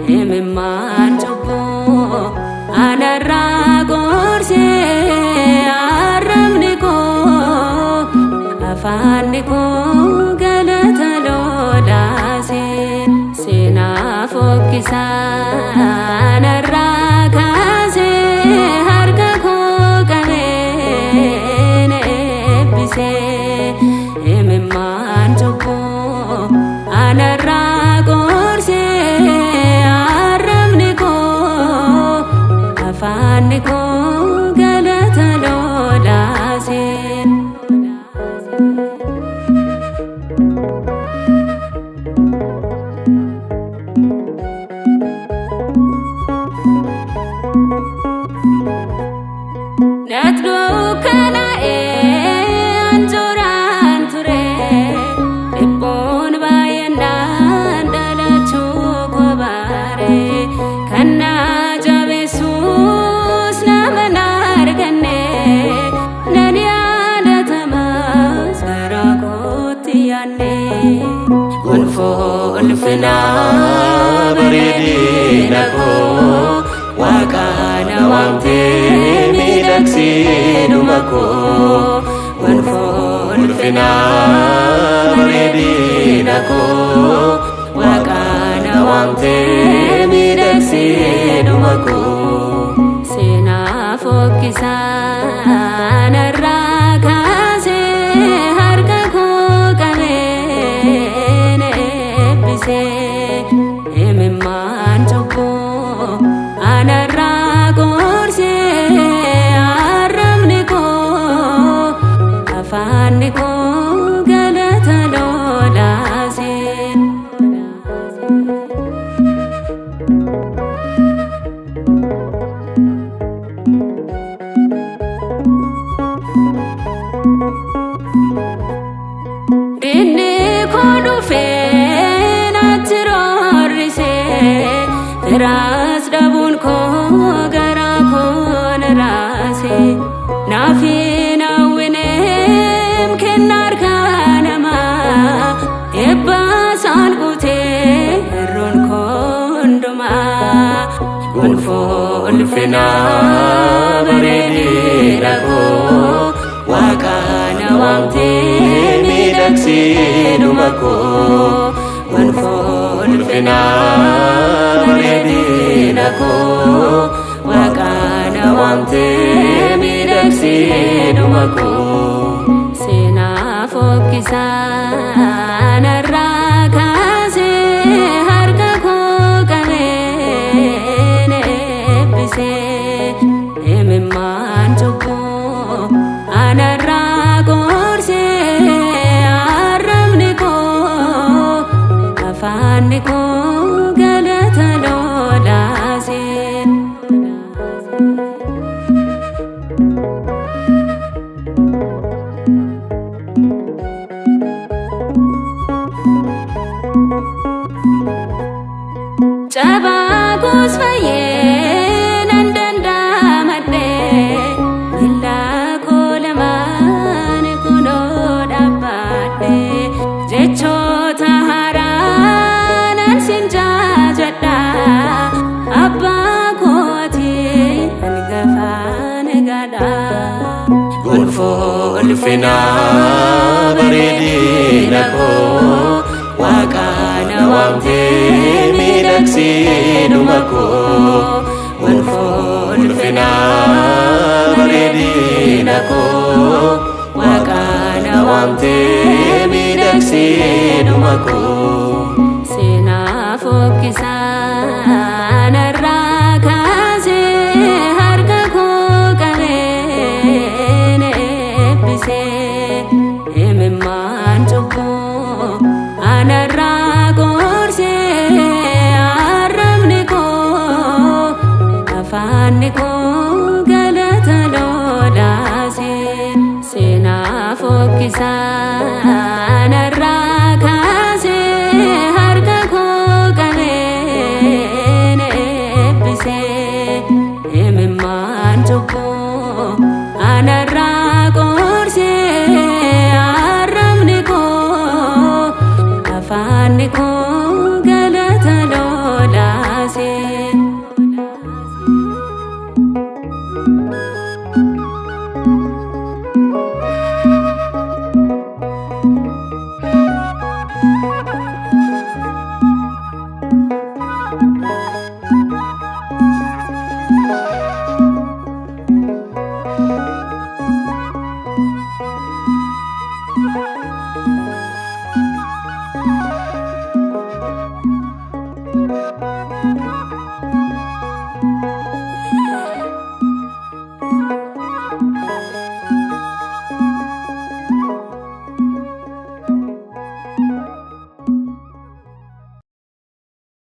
imimmaan cubbuu anarraa gorsee arrabni koo afaanni koo galata lolaasee seenaa fokkisaa anarraa kaasee harka koo qabee na eebbisee imimmaan cubbuu anarraa gorsee arrabni koo afaanni koo galata lolaasee. Natduu kana'ee anjuraan ture dhibbuun baay'inaan dhalachuu kobaare kan na jabeessuus nama na arganne nan yaadatamas garaa kootti yaanne gonfoo ulfinaa bareedina koo waaqaana waamtee miidhagsiidhuma koo gonfoo ulfinaa bareedina koo waaqaana waamtee miidhagsiidhuma koo seenaa fokkisaa narraa kaasee harka koo qabee na eebbisee imimmaan cubbuu anarraa gorsee arrabni koo afaanni koo galata lolaasee. Inni koo dhufee natti roorrisee firaas dhabuun koo garaa koo na raasee naaf hin hawwineem kennaa harkaa namaa eebbaasaan guutee hirruun koo hundumaa gonfoo ulfinaa bareedina koo waaqaana waamtee miidhagsiidhuma koo gonfoo ulfinaa bareedina koo waaqaana waamtee miidhagsiidhuma koo seenaa fokkisaa narraa kaasee harka koo qabee na eebbisee imimmaan cubbuu anarraa gorsee arrabni koo afaanni koo galata lolaasee. Cabaa koos fayyee nan danda'amadhee miillaa koo lamaan kunoo dhaabbadhee jechoota haaraa nan sin jaajadha abbaa kootii hangafaan gadha gonfoo ulfinaa bareedina koo waaqaana waamtee miidhagsiidhuma koo gonfoo ulfinaa bareedina koo waaqaana waamtee miidhagsiidhuma koo seenaa fokkisaa narraa kaasee harka koo qabee na eebbisee imimmaan cubbuu anarraa gorsee arrabni koo afaanni koo galata lolaasee seenaa fokkisaa narraa kaasee harka koo qabee na eebbisee imimmaan cubbuu anarraa gorsee arrabni koo afaanni koo